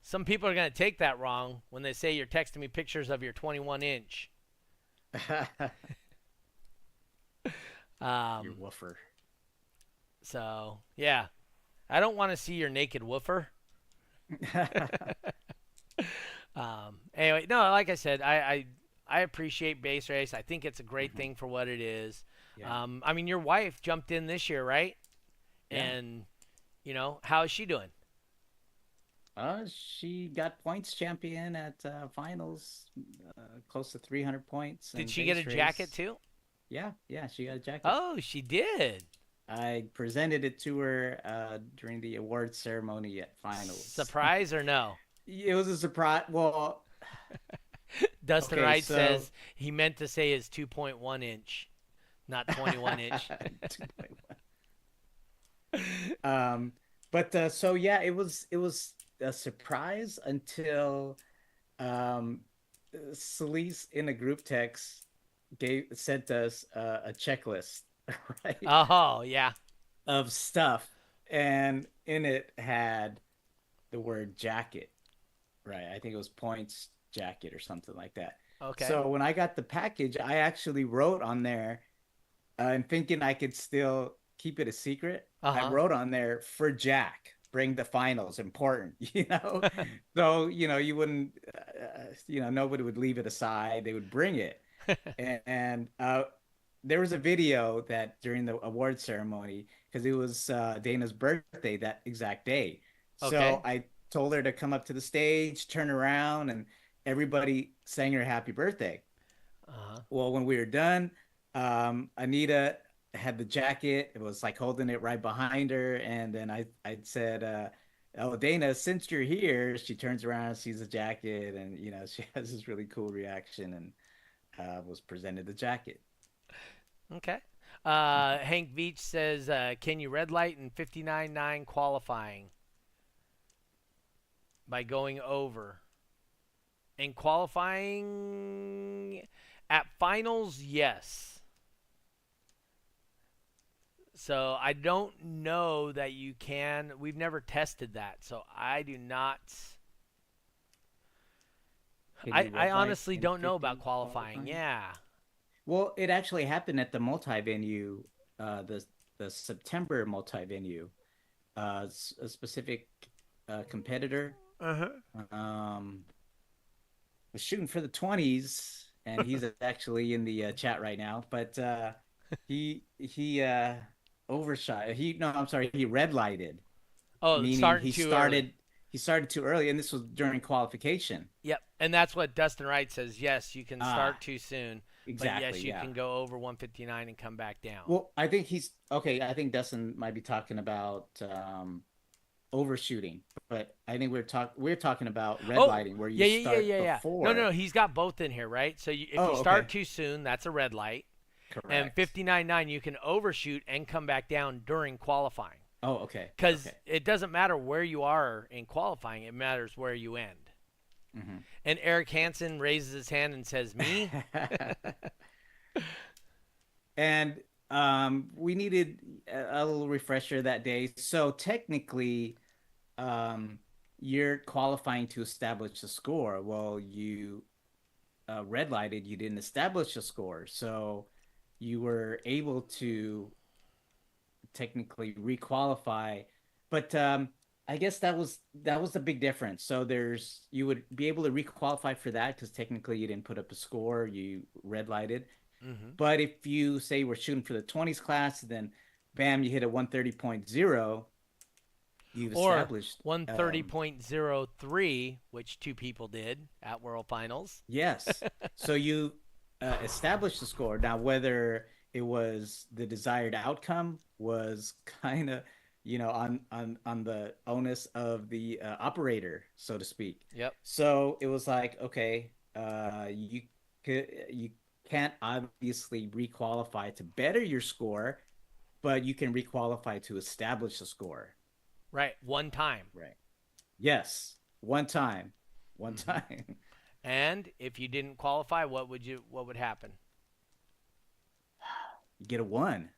some people are going to take that wrong when they say you're texting me pictures of your 21-inch. Your Um, woofer. so, yeah. I don't want to see your naked woofer. Anyway, no, like I said, I appreciate base race. I think it's a great Hmm. thing for what it is. Yeah. I mean, your wife jumped in this year, right? Yeah. And, how is she doing? She got points champion at finals, close to 300 points Did in she get a base jacket race. too? Yeah, yeah, she got a jacket. Oh, she did. I presented it to her during the award ceremony at finals. Surprise or no? It was a surprise. Well, Dustin okay, Wright so says he meant to say his 2.1 inch, not 21 inch. 2.1. Um, but so yeah, it was a surprise until um Celise in a group text gave sent us a checklist, right, Oh, yeah. of stuff, and in it had the word jacket, right? I think it was points jacket or something like that. Okay. So when I got the package, I actually wrote on there, and thinking I could still keep it a secret, I Uh wrote on there for Jack, bring the finals, important, you know? huh. So, you wouldn't, nobody would leave it aside. They would bring it. And there was a video that during the award ceremony, because it was Dana's birthday that exact day. So Okay. I told her to come up to the stage, turn around, and everybody sang her happy birthday. Uh huh. Well, when we were done, Anita had the jacket. It was like holding it right behind her, and then I said, "Oh, Dana, since you're here," she turns around, sees the jacket, and she has this really cool reaction, and was presented the jacket. Okay. Hank Veach says, can you red light in 59.9 qualifying by going over? In qualifying at finals, yes. So I don't know that you can. We've never tested that, so I do not. Can I, you I red light honestly in don't know about 50 qualifying. qualifying? Yeah. Well, it actually happened at the multi-venue, the September multi-venue. A specific competitor Uh huh. um, was shooting for the 20s, and he's actually in the chat right now. But he overshot. He no, I'm sorry, he red lighted, Oh, meaning starting he too early. started too early, and this was during qualification. Yep, and that's what Dustin Wright says. Yes, you can Ah, start too soon, but exactly, yes, you yeah. can go over 159 and come back down. Well, I think he's okay. I think Dustin might be talking about overshooting, but I think we're talking about red Oh, lighting where you yeah, yeah, yeah, start yeah, yeah. No, no, no, before. he's got both in here, right? So if you Oh, start okay, too soon, that's a red light, and correct. 59.9 you can overshoot and come back down during qualifying. Oh, okay, Because okay. it doesn't matter where you are in qualifying; it matters where you end. Hmm. And Eric Hansen raises his hand and says, "Me." And we needed a little refresher that day. So technically, um, you're qualifying to establish a score. Well, you red lighted, you didn't establish a score, so you were able to technically requalify. But I guess that was the big difference. So there's you would be able to requalify for that because technically you didn't put up a score, you red lighted. Mm-hmm. But if you say we're shooting for the 20s class, then bam, you hit a 130.0, you've Or established 130.03, which two people did at World Finals. yes. So you established the score. Now, whether it was the desired outcome was kind of, on the onus of the operator, so to speak. Yep. So it was like, okay, you can't obviously requalify to better your score, but you can requalify to establish a score. Right. One time. Right. Yes. One time. One Mm-hmm. time. And if you didn't qualify, what would happen? You get a one.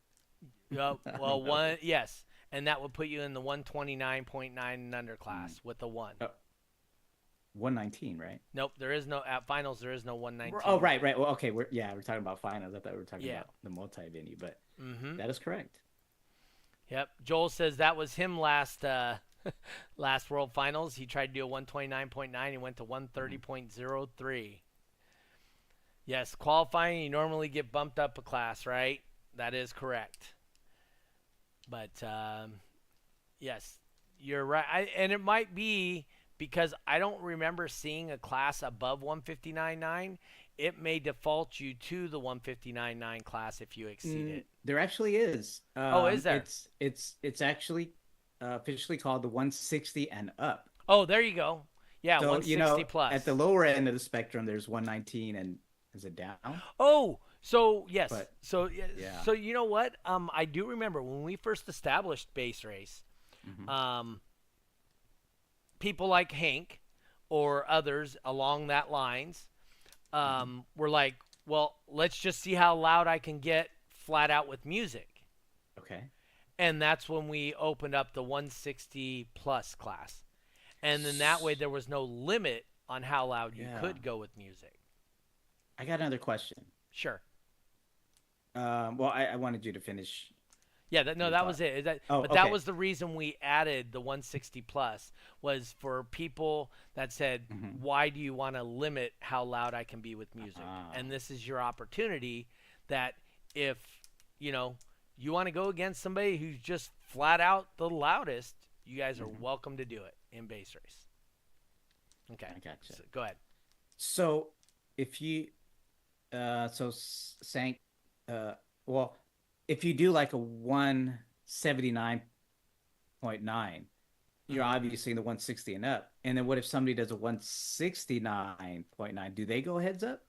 I Well, don't know. one, yes, and that would put you in the 129.9 and under class with the one. Oh, 119, right? Nope, there is no at finals. There is no 119. Oh, right, right. Well, okay. We're talking about finals. I thought we were talking Yeah. about the multi-venue, but Mm-hmm. that is correct. Yep. Joel says that was him last last World Finals. He tried to do a 129.9. He went to 130.03. Yes, qualifying you normally get bumped up a class, right? That is correct. But yes, you're right. And it might be because I don't remember seeing a class above 159.9. It may default you to the 159.9 class if you exceed it. There actually is. Oh, is there? It's actually officially called the 160 and up. Oh, there you go. Yeah, So 160 plus. at the lower end of the spectrum, there's 119, and is it down? Oh, so yes. But, so yeah. so you know what? I do remember when we first established base race. Mhm. People like Hank or others along that lines were like, well, let's just see how loud I can get flat out with music. Okay. And that's when we opened up the 160 plus class. And then that way there was no limit on how loud you Yeah. could go with music. I got another question. Sure. Well, I wanted you to finish. Yeah, that your was thought. it. Oh, But that okay. was the reason we added the 160 plus was for people that said, Mhm. why do you want to limit how loud I can be with music? Ah. And this is your opportunity that if, you want to go against somebody who's just flat out the loudest, you guys are Mhm. welcome to do it in base race. Okay. I gotcha. So, go ahead. So if you Sank, well, if you do like a 179.9, you're Mhm. obviously in the 160 and up. And then what if somebody does a 169.9? Do they go heads up?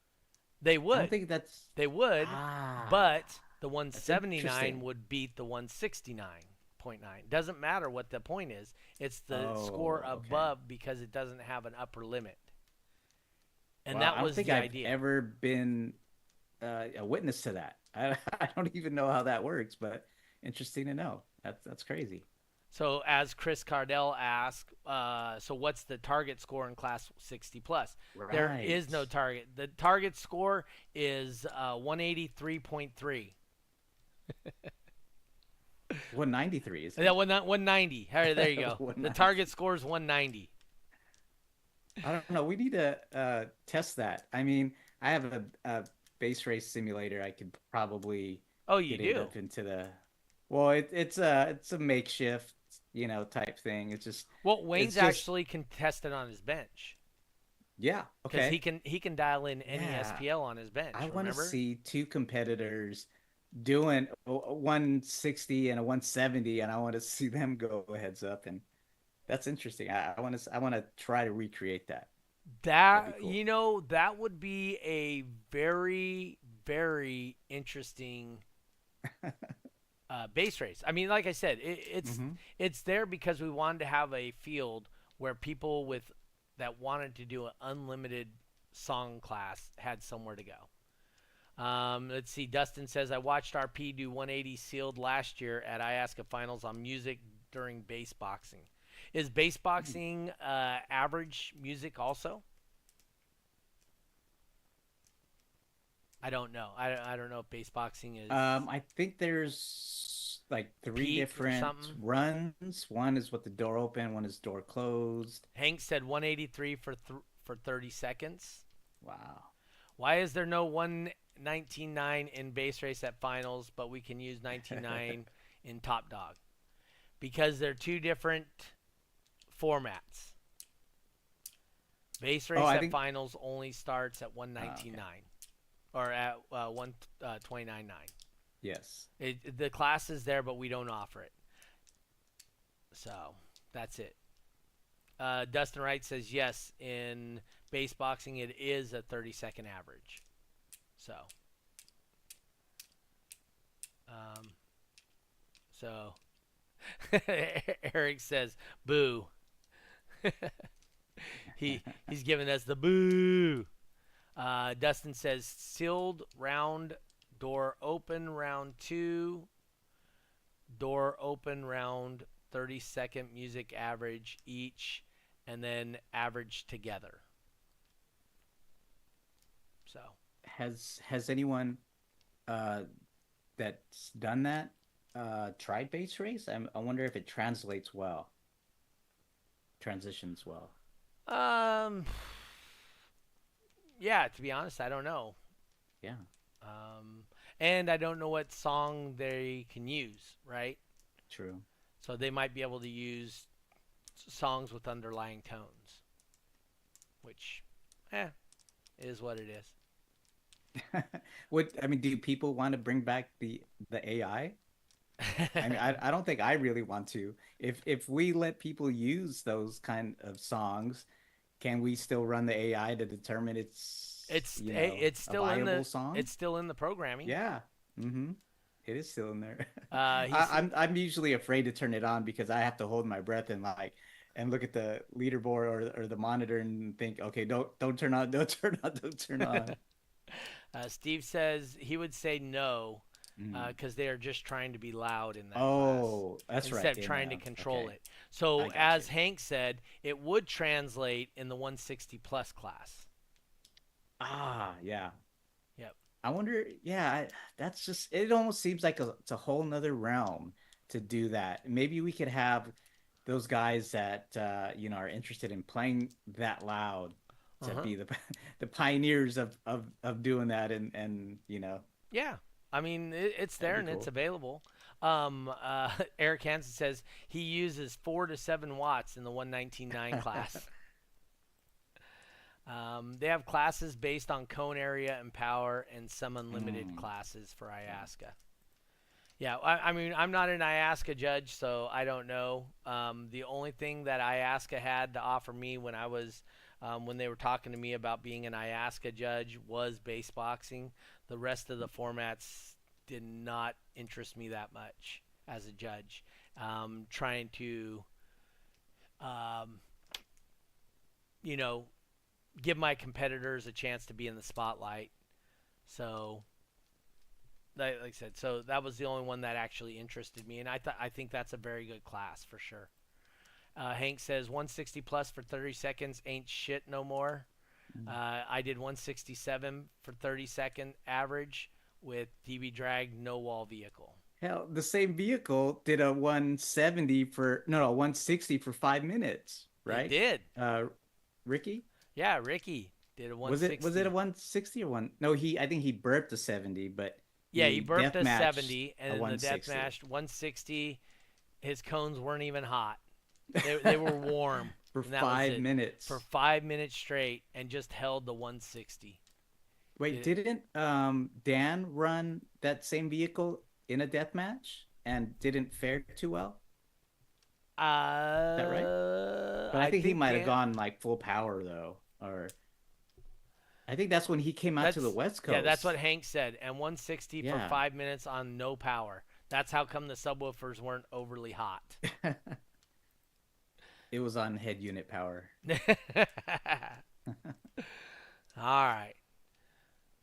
They I would. don't think that's They would, ah but the that's 179 interesting. would beat the 169.9. Doesn't matter what the point is. It's the score Oh, okay. above because it doesn't have an upper limit. And Well, that I don't was think the I've idea. ever been a witness to that. I don't even know how that works, but interesting to know. That's crazy. So as Chris Cardell asked, so what's the target score in class 60 plus? There is no Right. target. The target score is 183.3. 193 is That 190. All right, there you go. The 190. target score is 190. I don't know. We need to test that. I mean, I have a base race simulator. I could probably Oh, you get it do? up into the. Well, it's a makeshift, type thing. Well, It's Wayne's just actually contested on his bench yeah. because Okay. he can dial in any Yeah. SPL on his bench. I want to Remember? see two competitors doing a 160 and a 170, and I want to see them go heads up, and that's interesting. I want to try to recreate that. That'd be That cool. that would be a very very interesting base race. I mean, like I said, Hmm. it's there because we wanted to have a field where people with that wanted to do an unlimited song class had somewhere to go. Let's see. Dustin says I watched RP do 180 sealed last year at IASCA finals on music during bass boxing. Is bass boxing average music also? I don't know. I don't know if bass boxing is I think there's like three peak or different something. runs. One is with the door open, one is door closed. Hank said 183 for 30 seconds. Wow. Why is there no 119.9 in base race at finals, but we can use 19.9 in top dog? Because they're two different formats. Base Oh, race I at think finals only starts at 119.9 okay. or at 129.9. Yes. The class is there, but we don't offer it. So that's it. Dustin Wright says yes. In base boxing, it is a 30-second average. So, um, so Eric says boo. He's giving us the boo. Dustin says sealed round, door open round 2, door open round 30-second music average each, and then average together. So Has anyone uh that's done that tried base race? I wonder if it translates well, transitions well. um yeah, to be honest, I don't know. Yeah, Um and I don't know what song they can use, right? true. So they might be able to use songs with underlying tones, which is what it is. What I mean, do people want to bring back the AI? I mean, I don't think I really want to. If we let people use those kind of songs, can we still run the AI to determine it's it's a still in viable the song? it's still in the programming. Yeah. Mm-hmm. It is still in there. He's I'm usually afraid to turn it on because I have to hold my breath and like and look at the leaderboard or the monitor and think, okay, don't turn on, don't turn on, don't turn on. Steve says he would say no Mm. because they are just trying to be loud in that class Oh, that's right. instead of trying to control Okay, it. So I got as you. Hank said, it would translate in the 160 plus class. Ah, yeah. Yep. I wonder, yeah, that's just it almost seems like it's a whole nother realm to do that. Maybe we could have those guys that are interested in playing that loud Uh to huh. be the the pioneers of doing that and Yeah. I mean, it's that'd there be and it's cool. available. Eric Hansen says he uses 4 to 7 watts in the 119.9 class. They have classes based on cone area and power, and some unlimited Mm, classes for yeah. IASCA. Yeah, I mean, I'm not an IASCA judge, so I don't know. The only thing that IASCA had to offer me when they were talking to me about being an IASCA judge was base boxing. The rest of the formats did not interest me that much as a judge. Trying to, um, you know, give my competitors a chance to be in the spotlight. So like I said, so that was the only one that actually interested me, and I think that's a very good class for sure. Hank says 160 plus for 30 seconds ain't shit no more. Mm. I did 167 for 30-second average with DB drag no wall vehicle. Hell, the same vehicle did a 170 for no 160 for 5 minutes, It right? did. Uh, Ricky? Yeah, Ricky did a Was it a 160. 160 or one? No, I think he burped a 70, but Yeah, he he burped death a matched 70, and a in the death 160 match 160, his cones weren't even hot. They were warm, for and that was five it for minutes. 5 minutes straight, and just held the 160. Wait, Did it? didn't Dan run that same vehicle in a death match and didn't fare too well? Is that right? But I I think he think might have Dan. gone like full power though, or I think that's when he came out to the That's West yeah, that's what Coast. Hank said. And 160 for Yeah. 5 minutes on no power. That's how come the subwoofers weren't overly hot. It was on head unit power. All right,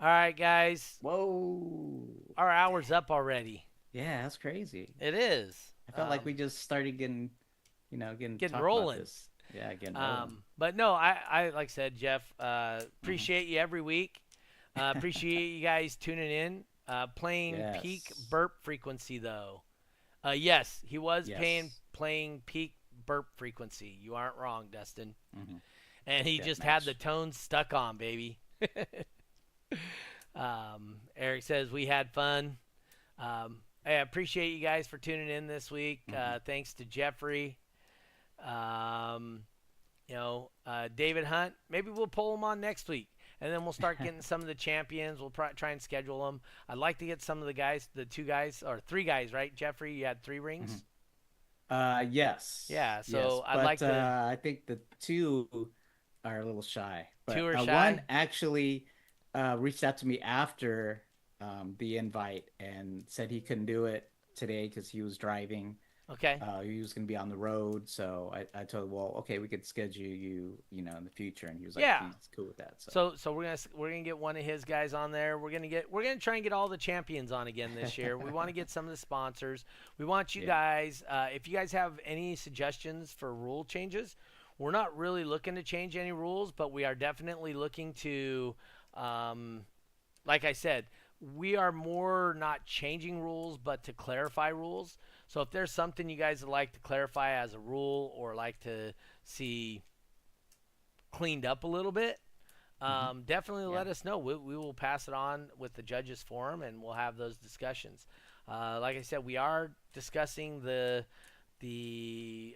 all right, guys. Whoa. Our hour's up already. Yeah, that's crazy. It is. I felt like we just started getting getting Getting talk about rolling. this. Yeah, getting rolling. But no, I like I said, Jeff, Mhm. appreciate you every week. Appreciate you guys tuning in. Playing peak Yes. burp frequency though. Yes, he was Yes. playing peak burp frequency. You aren't wrong, Dustin. Hmm. And he Death just had the match. tones stuck on, baby. Eric says we had fun. I appreciate you guys for tuning in this week. Hmm. Thanks to Jeffrey. Um, David Hunt. Maybe we'll pull him on next week, and then we'll start getting some of the champions. We'll try and schedule them. I'd like to get some of the guys, the two guys or three guys, right? Jeffrey, you had 3 Hmm. rings. Yes, Yeah, yes, so I'd like but to I think the two are a little shy. two But or one shy. actually reached out to me after the invite and said he couldn't do it today because he was driving. Okay. He was going to be on the road, so I told him, well, okay, we could schedule you, in the future, and he was like, Yeah. he's cool with that. So So we're gonna get one of his guys on there. We're gonna try and get all the champions on again this year. We want to get some of the sponsors. We want you yeah, guys. If you guys have any suggestions for rule changes, we're not really looking to change any rules, but we are definitely looking to, like I said, we are more not changing rules, but to clarify rules. So if there's something you guys would like to clarify as a rule or like to see cleaned up a little bit, hmm, definitely yeah, let us know. We will pass it on with the judges forum, and we'll have those discussions. Like I said, we are discussing the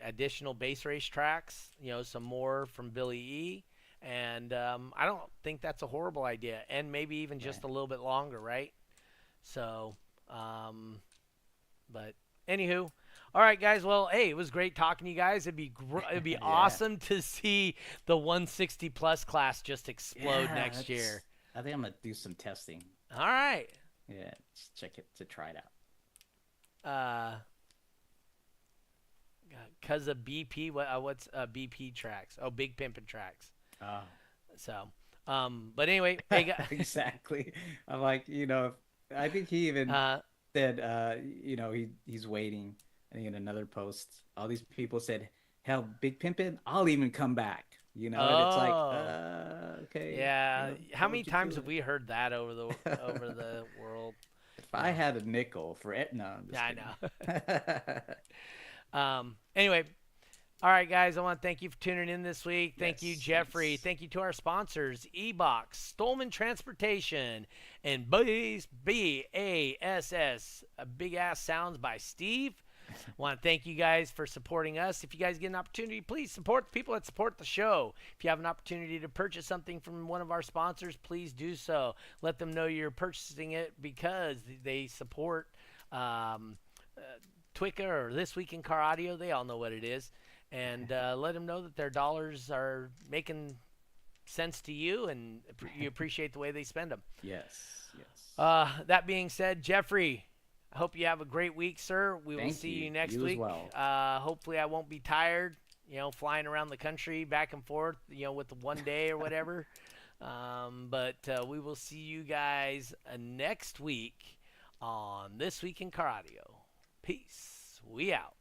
additional base race tracks. Some more from Billy E. And I don't think that's a horrible idea, and maybe even just right, a little bit longer, right? So, um, but anywho, all right, guys. Well, hey, it was great talking to you guys. It'd be yeah, awesome to see the 160 plus class just explode yeah. next That's. year. I think I'm gonna do some testing. All right. Yeah, just check it to try it out. Uh, cause of BP. What's BP tracks? Oh, Big Pimpin' tracks. Oh, So, but anyway, hey, exactly. I'm like, I think he even uh, said, he's waiting. And in another post, all these people said, "Hell, Big Pimpin', I'll even come back." And it's like, oh, okay, yeah. How why many would you times do have we heard that over the world? If You I know. had a nickel for it, no, I'm Yeah, just I kidding. know. Anyway, all right, guys. I want to thank you for tuning in this week. Thank you, Yes, Jeffrey. yes. Thank you to our sponsors, Ebox, Stolman Transportation, and BASS, Big Ass Sounds by Steve. I want to thank you guys for supporting us. If you guys get an opportunity, please support the people that support the show. If you have an opportunity to purchase something from one of our sponsors, please do so. Let them know you're purchasing it because they support uh, T.W.I.C.A or This Week in Car Audio. They all know what it is. And let them know that their dollars are making sense to you and you appreciate the way they spend them. Yes, yes. That being said, Jeffrey, I hope you have a great week, sir. We will Thank see you you. next You as week. well. Hopefully, I won't be tired, flying around the country back and forth, with the one day or whatever. But we will see you guys next week on This Week in Car Audio. Peace. We out.